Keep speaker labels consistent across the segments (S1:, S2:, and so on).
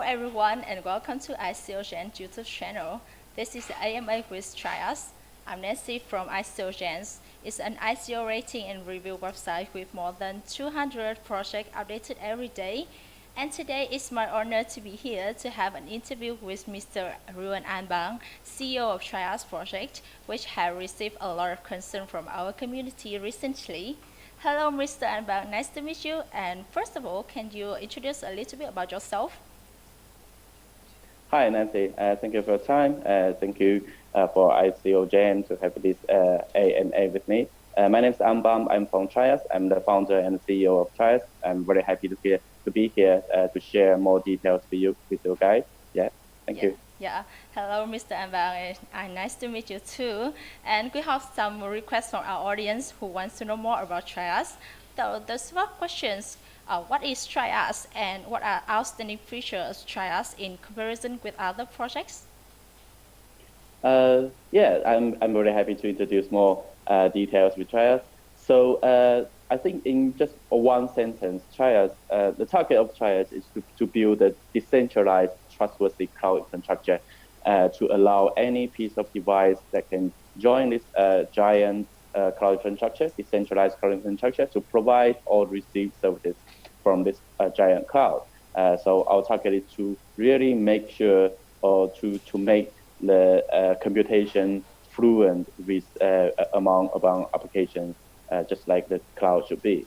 S1: everyone, and welcome to ICOgens YouTube channel. This is AMA with Trias. I'm Nancy from ICOgens. It's an ICO rating and review website with more than 200 projects updated every day. And today it's my honor to be here to have an interview with Mr. AnBang, CEO of Trias project, which has received a lot of concern from our community recently. Hello, Mr. AnBang. Nice to meet you. And first of all, can you introduce a little bit about yourself?
S2: Hi, Nancy. Thank you for your time. Thank you for ICOgen to have this AMA with me. My name is AnBang. I'm from Trias. I'm the founder and CEO of Trias. I'm very happy to be here to share more details with you guys. Yeah, thank you.
S1: Yeah. Hello, Mr. AnBang. Nice to meet you too. And we have some requests from our audience who wants to know more about Trias. So the first questions. What is Trias and what are outstanding features of Trias in comparison with other projects?
S2: Yeah, I'm very happy to introduce more details with Trias. So I think in just one sentence, Trias, the target of Trias is to build a decentralized, trustworthy cloud infrastructure to allow any piece of device that can join this giant cloud infrastructure, decentralized cloud infrastructure, to provide or receive services from this giant cloud. So our target is to really make sure or to make the computation fluent with among applications, just like the cloud should be.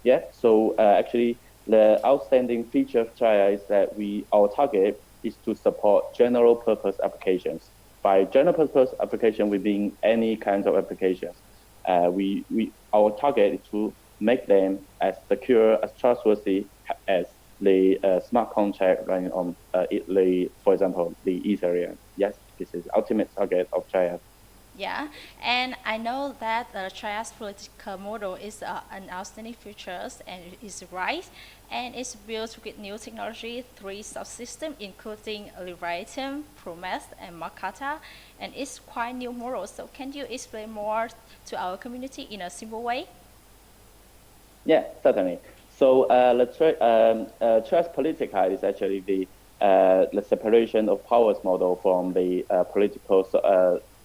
S2: Yeah. So actually, the outstanding feature of Trias is that our target is to support general purpose applications. By general purpose application, we mean any kinds of applications. Our target is to make them as secure, as trustworthy as the smart contract running on, for example, the Ethereum. Yes, this is the ultimate target of Trias.
S1: Yeah, and I know that the Trias political model is an outstanding feature and it is right, and it's built with new technology, 3 subsystems, including Leviathan, Promise, and Makata, and it's quite new model. So can you explain more to our community in a simple way?
S2: Yeah, certainly. So the Trias Politica is actually the separation of powers model from the political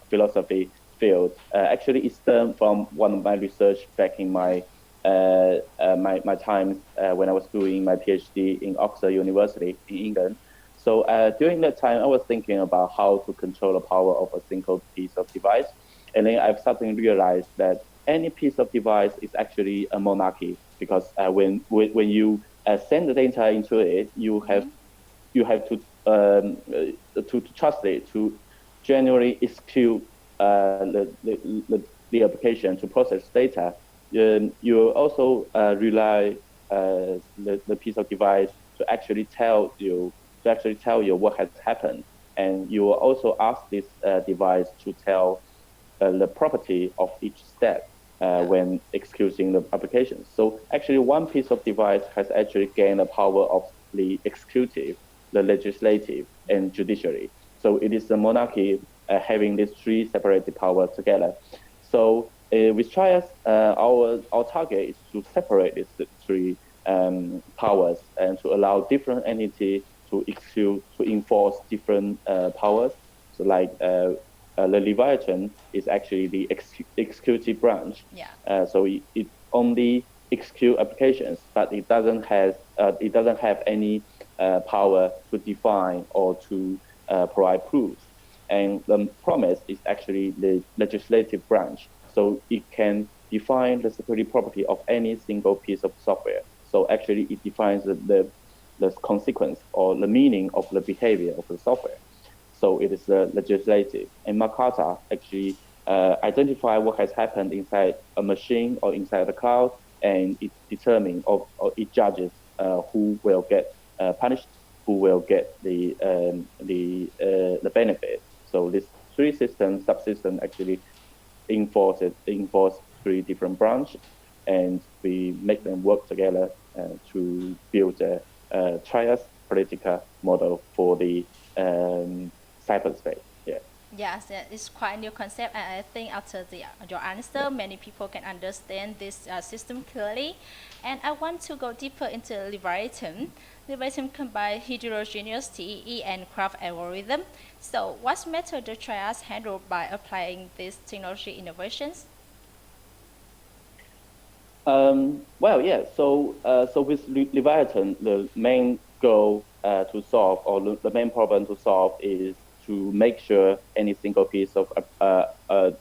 S2: philosophy field. Actually, it stemmed from one of my research back in my time when I was doing my PhD in Oxford University in England. So during that time, I was thinking about how to control the power of a single piece of device. And then I've suddenly realized that any piece of device is actually a monarchy, because when you send the data into it, you have to trust it to generally execute the application to process data. You also rely the piece of device to actually tell you what has happened, and you will also ask this device to tell the property of each step when executing the application. So actually, one piece of device has actually gained the power of the executive, the legislative, and judiciary. So it is the monarchy having these 3 separated powers together. So with Trias, our target is to separate these 3 powers and to allow different entities to execute, to enforce different powers. So like the Leviathan is actually the executive branch.
S1: Yeah.
S2: So it only execute applications, but it doesn't have any power to define or to provide proofs. And the Promise is actually the legislative branch, so it can define the security property of any single piece of software. So actually, it defines the consequence or the meaning of the behavior of the software. So it is the legislative. And Makata actually identify what has happened inside a machine or inside the cloud, and it determines or it judges who will get punished, who will get the benefit. So this 3 subsystem actually enforce 3 different branches, and we make them work together to build a Trias Politica model for the cyberspace. Yeah.
S1: Yes, yeah, it's quite a new concept, and I think after your answer, many people can understand this system clearly. And I want to go deeper into Leviathan. Leviathan combines heterogeneous TEE and craft algorithm. So, what method the Trias handle by applying these technology innovations?
S2: Well, yeah. So with Leviathan, the main goal to solve, or the main problem to solve, is to make sure any single piece of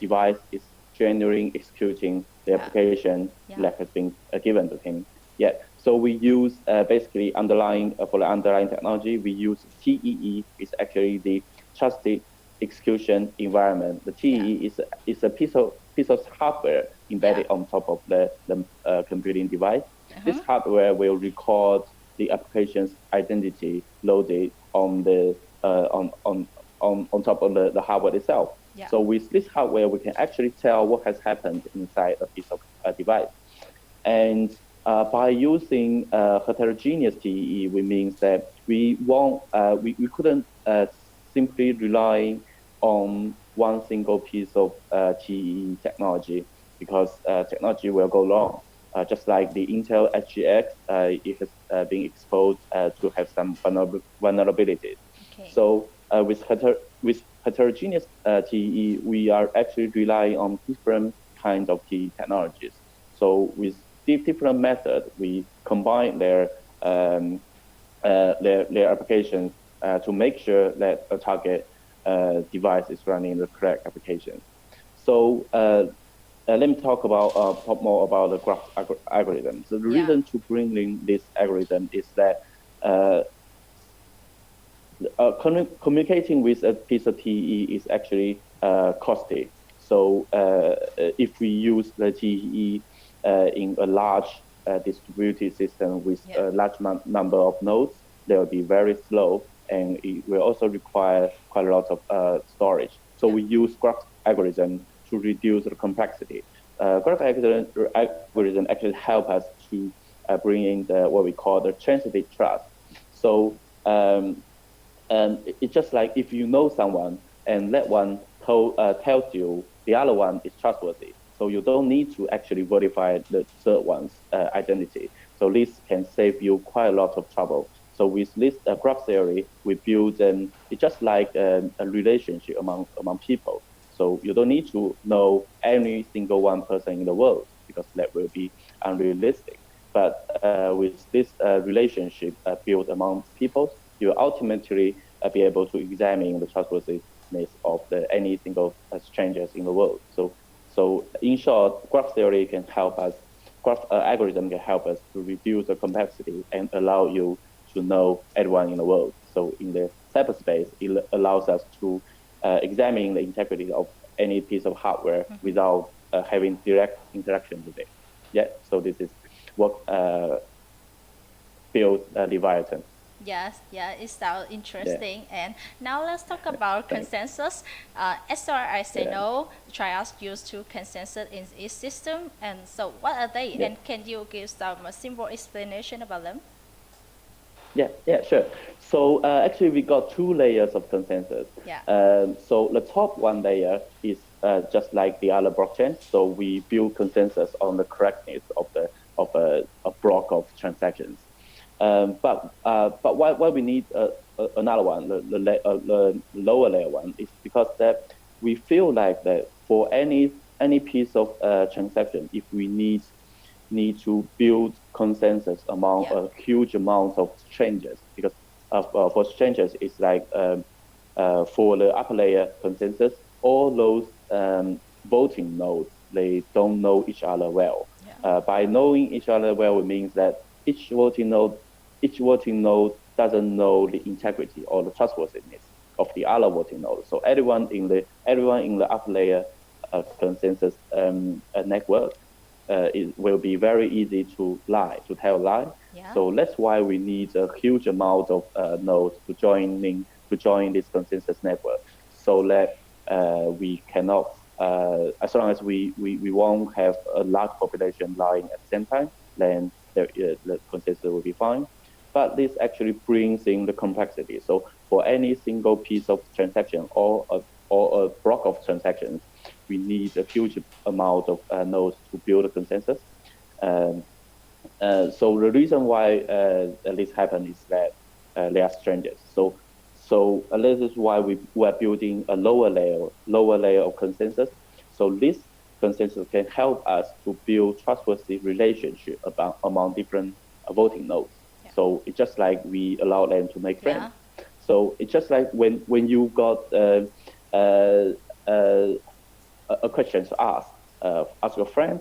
S2: device is genuinely executing the
S1: Yeah,
S2: application
S1: yeah,
S2: that has been given to him. Yeah. So we use basically underlying for the underlying technology, we use TEE. Is actually the trusted execution environment. The
S1: yeah,
S2: TEE is a piece of hardware
S1: yeah.
S2: embedded on top of the computing device. This
S1: Uh-huh.
S2: hardware will record the application's identity loaded on the on top of the hardware itself.
S1: Yeah,
S2: So with this hardware, we can actually tell what has happened inside a piece of device. And by using heterogeneous TEE, we means that we couldn't simply rely on one single piece of TEE technology, because technology will go wrong. Just like the Intel SGX, it has been exposed to have some vulnerabilities.
S1: okay.
S2: So with heterogeneous TEE, we are actually relying on different kinds of TEE technologies. So with different methods, we combine their applications to make sure that a target device is running the correct applications. So let me talk more about the graph algorithm. So the
S1: Yeah,
S2: reason to bring in this algorithm is that uh, communicating with a piece of TE is actually costly. So if we use the TE in a large distributed system with
S1: yeah,
S2: a large number of nodes, they will be very slow, and it will also require quite a lot of storage. So
S1: yeah.
S2: we use graph algorithm to reduce the complexity. Graph algorithm actually help us to bring in what we call the transitive trust. So and it's just like if you know someone and that one tells you the other one is trustworthy. So you don't need to actually verify the third one's identity. So this can save you quite a lot of trouble. So with this graph theory, we build it's just like a relationship among people. So you don't need to know every single one person in the world, because that will be unrealistic. But with this relationship built among people, you ultimately be able to examine the trustworthiness of any single strangers in the world. So in short, graph theory can help us. Graph algorithm can help us to reduce the complexity and allow you to know everyone in the world. So in the cyberspace, it allows us to examine the integrity of any piece of hardware without having direct interaction with it. Yeah. So this is what builds Leviathan.
S1: Yes, yeah, it sounds
S2: Yeah.
S1: interesting. And now let's talk about
S2: Thanks.
S1: consensus. As far as I
S2: Yeah.
S1: know, Trias use two consensus in each system. And so, what are they?
S2: Yeah.
S1: And can you give some simple explanation about them?
S2: Yeah, sure. So actually, we got two layers of consensus.
S1: Yeah,
S2: So the top one layer is just like the other blockchains. So we build consensus on the correctness of a block of transactions. But why we need another one, the lower layer one, is because that we feel like that for any piece of transaction, if we need to build consensus among
S1: yeah,
S2: a huge amount of strangers, because for strangers it's like for the upper layer consensus, all those voting nodes, they don't know each other well.
S1: yeah,
S2: By knowing each other well, it means that each voting node each voting node doesn't know the integrity or the trustworthiness of the other voting node. So everyone in the upper layer consensus network, it will be very easy to tell a lie.
S1: yeah,
S2: So that's why we need a huge amount of nodes to join this consensus network, so that we cannot, as long as we won't have a large population lying at the same time, then the consensus will be fine. But this actually brings in the complexity. So for any single piece of transaction, or or a block of transactions, we need a huge amount of nodes to build a consensus. So the reason why this happened is that they are strangers. So this is why we are building a lower layer of consensus. So this consensus can help us to build trustworthy relationship among different voting nodes.
S1: Yeah.
S2: So it's just like we allow them to make friends.
S1: Yeah.
S2: So it's just like when you got a question to ask your friend.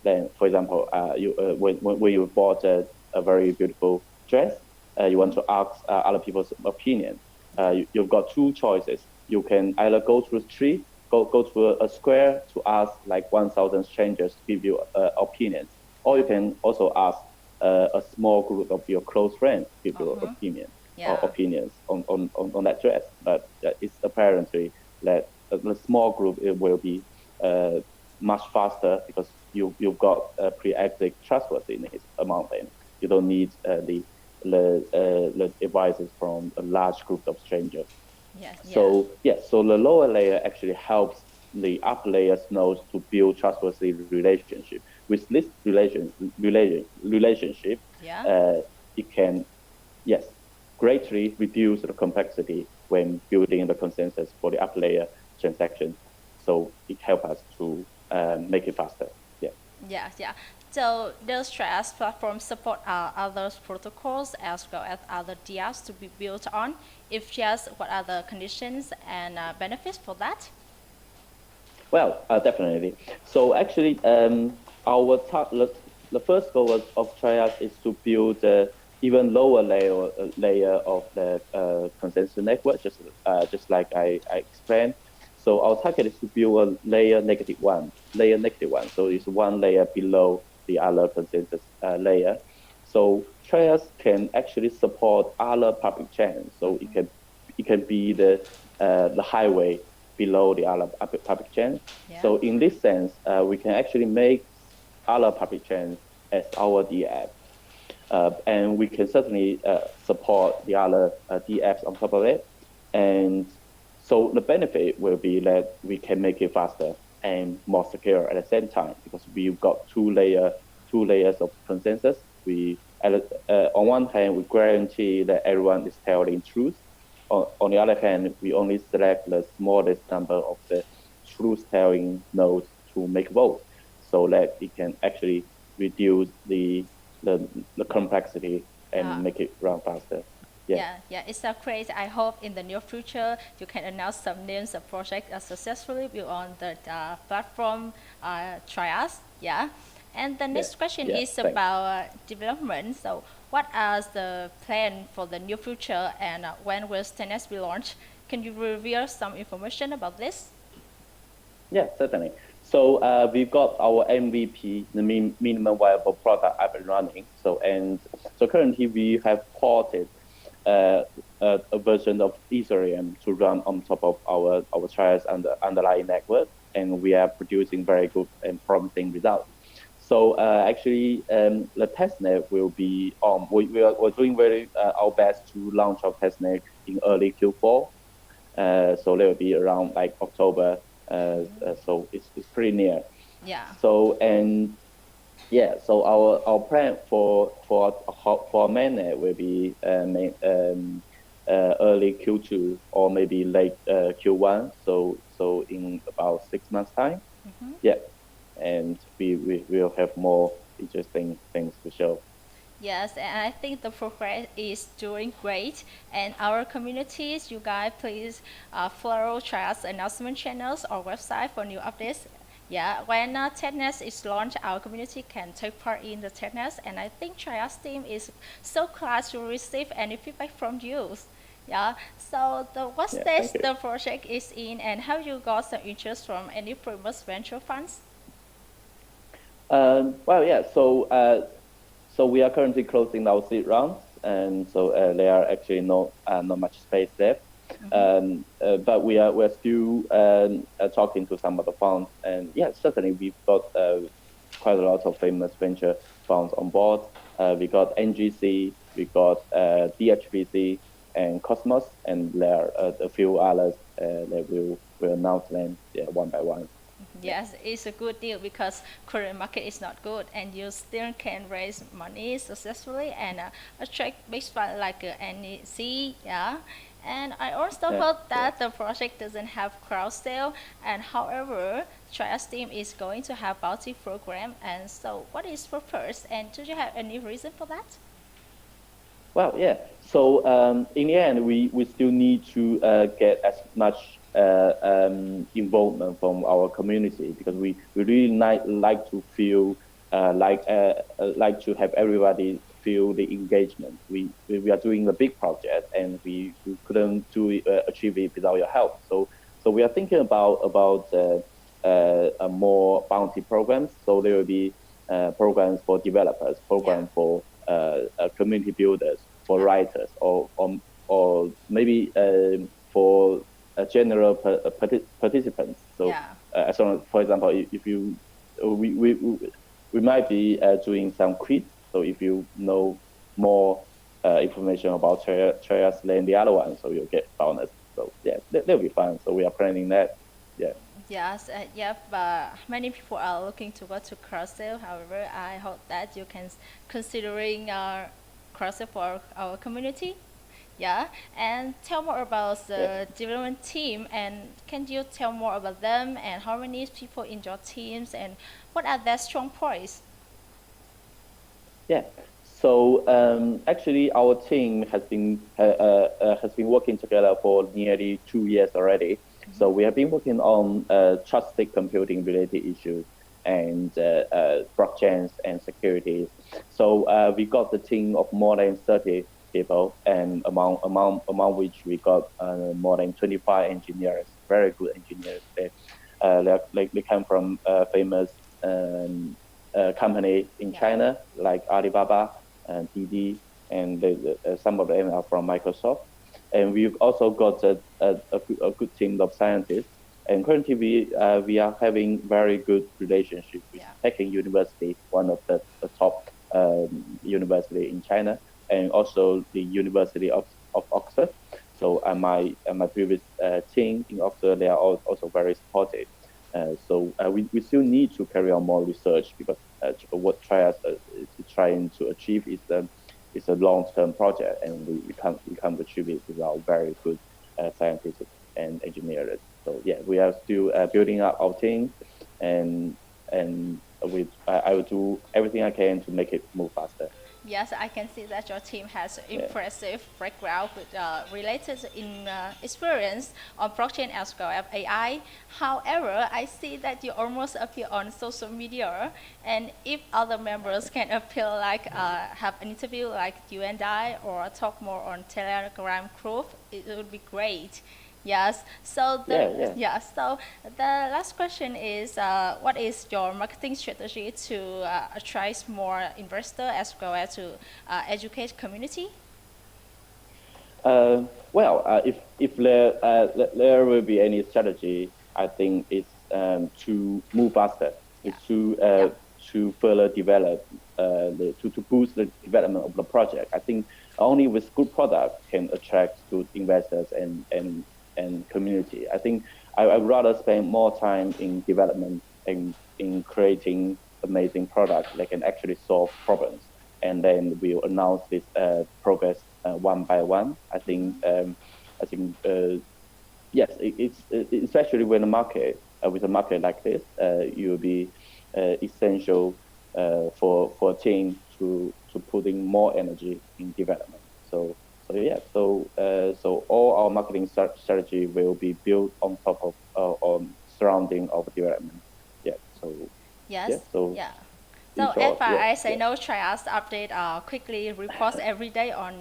S2: Then, for example, when you bought a very beautiful dress, you want to ask other people's opinion. You've got two choices. You can either go to a tree, go to a square to ask like 1,000 strangers to give you opinions, or you can also ask a small group of your close friends to give you opinion or opinions on that dress. But it's apparently that the small group it will be much faster because you've got pre-exit trustworthiness among them. You don't need the advices from a large group of strangers.
S1: Yes.
S2: So so the lower layer actually helps the upper layers nodes to build trustworthy relationship. With this relationship, it can greatly reduce the complexity when building the consensus for the upper layer transactions. So it helps us to make it faster.
S1: Yeah. So does Trias platform support other protocols as well as other DApps to be built on? If yes, what are the conditions and benefits for that?
S2: Well, definitely. So actually, the first goal of Trias is to build even lower layer of the consensus network, just like I explained. So our target is to build a layer negative one. So it's one layer below the other consensus layer. So Trias can actually support other public chains. So it can be the highway below the other public chains. So in this sense, we can actually make other public chains as our DApp. And we can certainly support the other DApps on top of it. And so the benefit will be that we can make it faster and more secure at the same time because we've got two layers of consensus. On one hand, we guarantee that everyone is telling truth. On the other hand, we only select the smallest number of the truth-telling nodes to make votes, so that it can actually reduce the complexity and make it run faster.
S1: Yeah, it's so great. I hope in the near future you can announce some names of projects that successfully built on the platform Trias. Yeah. And the next question is about development. So what are the plan for the near future and when will Stainless be launched? Can you reveal some information about this?
S2: Yeah, certainly. So we've got our MVP, the minimum viable product, up and running. So currently we have ported a version of Ethereum to run on top of our Trias underlying network, and we are producing very good and promising results. So actually, the testnet will be we're doing our best to launch our testnet in early Q4. So they will be around like October. So it's pretty near.
S1: Yeah.
S2: So so our plan for mainnet will be early Q2 or maybe late Q1. So in about 6 months time. Yeah. And we will have more interesting things to show.
S1: Yes, and I think the progress is doing great. And our communities, you guys, please follow Trias announcement channels or website for new updates. Yeah, when TechNet is launched, our community can take part in the TechNet, and I think Trias team is so glad to receive any feedback from you. Yeah, so what stage the project is in, and have you got some interest from any previous venture funds?
S2: Well, yeah. So we are currently closing our seed rounds, and so there are actually not much space left. But we're still talking to some of the funds, and yeah, certainly we've got quite a lot of famous venture funds on board. We got NGC, we got DHBC, and Cosmos, and there are a few others that will announce them one by one.
S1: Yes, it's a good deal because current market is not good, and you still can raise money successfully and attract big fund like NEC, yeah. And I also heard that the project doesn't have crowd sale, and however, Trias team is going to have bounty program. And so, what is purpose? And do you have any reason for that?
S2: Well, yeah. So in the end, we still need to get as much involvement from our community because we really like to feel like to have everybody feel the engagement. We are doing a big project and we couldn't achieve it without your help. So we are thinking about more bounty programs. So there will be programs for developers, programs for community builders, for writers, or maybe for general participants. So, as long, for example, if you we might be doing some quiz. So if you know more information about Trias than the other one, so you'll get bonus. So yeah, that'll be fun. So we are planning that. Yeah.
S1: Yes, many people are looking to go to cross-sale. However, I hope that you can considering cross-sale for our community. Yeah, and tell more about the development team. And can you tell more about them and how many people in your teams and what are their strong points?
S2: Yeah. So actually, our team has been working together for nearly 2 years already. So we have been working on trusted computing related issues and blockchains and securities. So we got the team of more than 30 people, and among which we got more than 25 engineers, very good engineers. They come from famous company in China like Alibaba and Didi, and some of them are from Microsoft. And we've also got a good team of scientists. And currently, we are having very good relationship with Peking University, one of the top university in China, and also the University of Oxford. So my previous team in Oxford, they are also very supportive. So we still need to carry on more research because what Trias is trying to achieve is a long-term project, and we can't achieve it without very good scientists and engineers. So yeah, we are still building up our team, and I will do everything I can to make it move faster.
S1: Yes, I can see that your team has impressive background with related in experience on blockchain as well as AI. However, I see that you almost appear on social media, and if other members can appear like have an interview like you and I, or talk more on Telegram group, it would be great. Yes. So So the last question is, what is your marketing strategy to attract more investor as well as to educate community?
S2: If there will be any strategy, I think it's to move faster. It's to further develop, to boost the development of the project. I think only with good product can attract good investors and community. I think I would rather spend more time in development and in creating amazing products that can actually solve problems. And then we'll announce this progress one by one. Yes, it's especially when with a market like this, it will be essential for a team to put in more energy in development. So all our marketing strategy will be built on top of on surrounding of development. Yeah. So
S1: So FRS, I know Trias update quickly reports every day on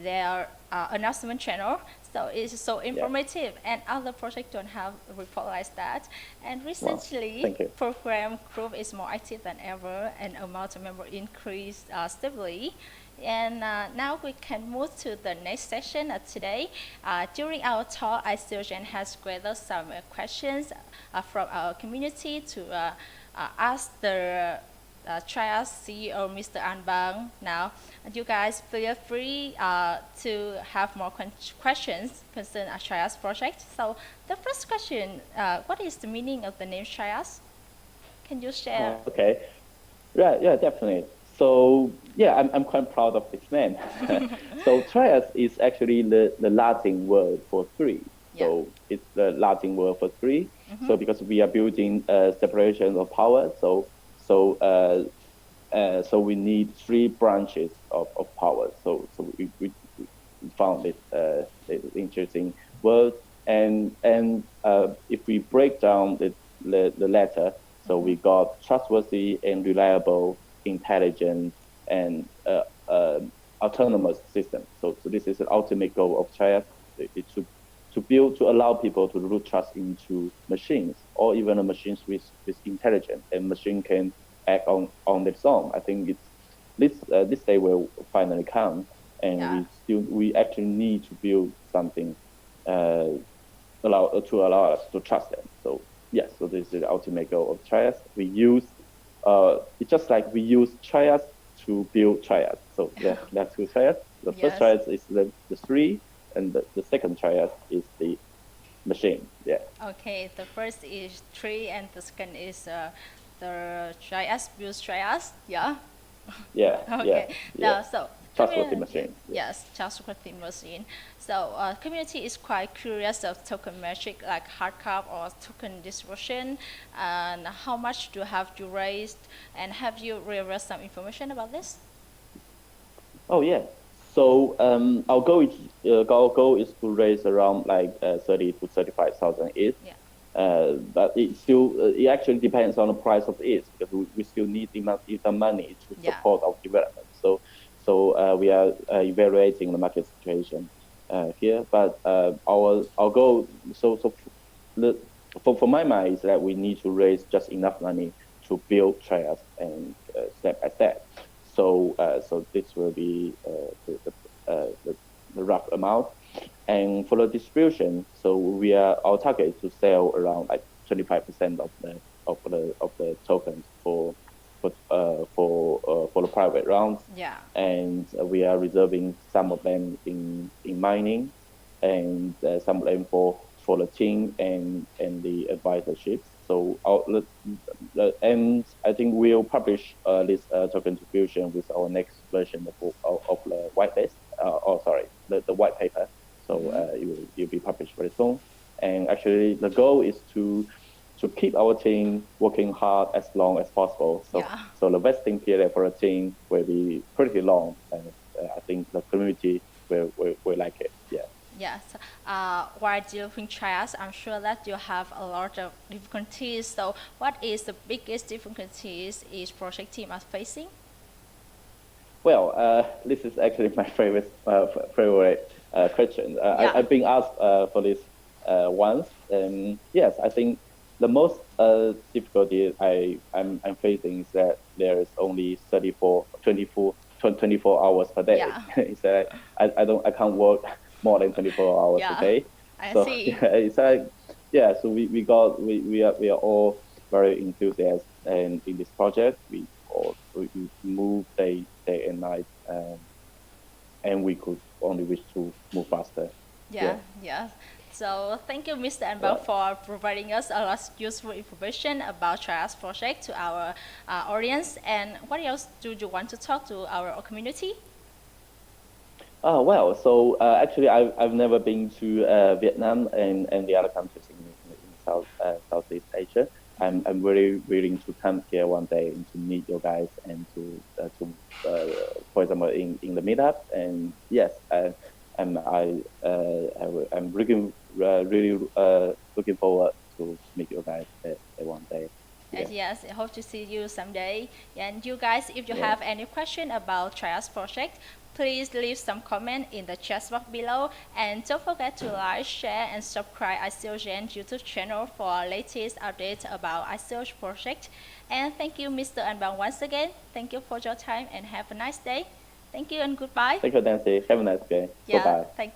S1: their announcement channel. So it's so informative, and other projects don't have a report like that. And recently, program group is more active than ever, and amount of members increased stably. And now we can move to the next session today. During our talk, ICOgens has gathered some questions from our community to ask the Trias CEO, Mr. AnBang now. And you guys feel free to have more questions concerning our Trias project. So the first question, what is the meaning of the name Trias? Can you share?
S2: Okay. Yeah, definitely. So yeah, I'm quite proud of this name. So Trias is actually the Latin word for three.
S1: Yeah.
S2: So it's the Latin word for three. So because we are building separation of power, so we need three branches of power. So we found this interesting word. And if we break down the letter, so we got trustworthy and reliable, intelligent, and autonomous system. So this is the ultimate goal of Trias. It's to build, to allow people to root trust into machines, or even a machines with intelligence, and machine can act on its own. I think this day will finally come, and we actually need to build something allow us to trust them. So yes, so this is the ultimate goal of Trias. We use it's just like we use Trias to build Trias. So that's two Trias. The first Trias is the three, and the second Trias is the machine. Yeah.
S1: Okay, the first is tree, and the second is the Trias builds Trias. Yeah.
S2: Yeah.
S1: Okay.
S2: Yeah.
S1: Now, so
S2: Trustworthy machine.
S1: Yes, trustworthy machine. So community is quite curious of token metric like hard cap or token distribution, and how much have you raised, and have you revealed some information about this?
S2: Oh yeah. So our goal is to raise around like 30 to 35,000 ETH.
S1: Yeah.
S2: But it actually depends on the price of ETH, because we still need enough money to support our development. So we are evaluating the market situation here. But our goal, for my mind, is that we need to raise just enough money to build Trias, and step by step. So this will be the rough amount. And for the distribution, so our target is to sell around like 25% of the tokens for the private rounds.
S1: Yeah.
S2: And we are reserving some of them in mining, and some of them for the team and the advisorships. So and I think we'll publish this token distribution with our next version of the whitelist. The white paper. So it will be published very soon. And actually, the goal is to keep our team working hard as long as possible. So the vesting period for a team will be pretty long, and I think the community will like it. Yeah.
S1: Yes. While developing Trias, I'm sure that you have a lot of difficulties. So what is the biggest difficulties each project team are facing?
S2: Well, this is actually my favorite question. I've been asked for this once, and yes, I think the most difficulty I'm facing is that there is only 24 hours per day.
S1: Yeah.
S2: It's that I can't work more than 24 hours a day.
S1: I see.
S2: Yeah, it's like, yeah. So we are all very enthusiastic, and in this project we move day and night, and we could only wish to move faster.
S1: Yeah. So thank you, Mr. AnBang, for providing us a lot of useful information about Trias project to our audience. And what else do you want to talk to our community?
S2: Well, so actually, I've never been to Vietnam and the other countries in Southeast Asia. I'm really willing to come here one day and to meet you guys, and for example, in the meetup. And yes, I'm really looking forward to meet you guys one day. Yeah.
S1: Yes, I hope to see you someday. And you guys, if you have any question about Trias project, please leave some comment in the chat box below, and don't forget to like, share, and subscribe ICOgens YouTube channel for latest updates about ICOgens project. And thank you, Mr. AnBang, once again. Thank you for your time, and have a nice day. Thank you and goodbye.
S2: Thank you, Nancy. Have a nice day.
S1: Yeah,
S2: Bye-bye.
S1: thank you.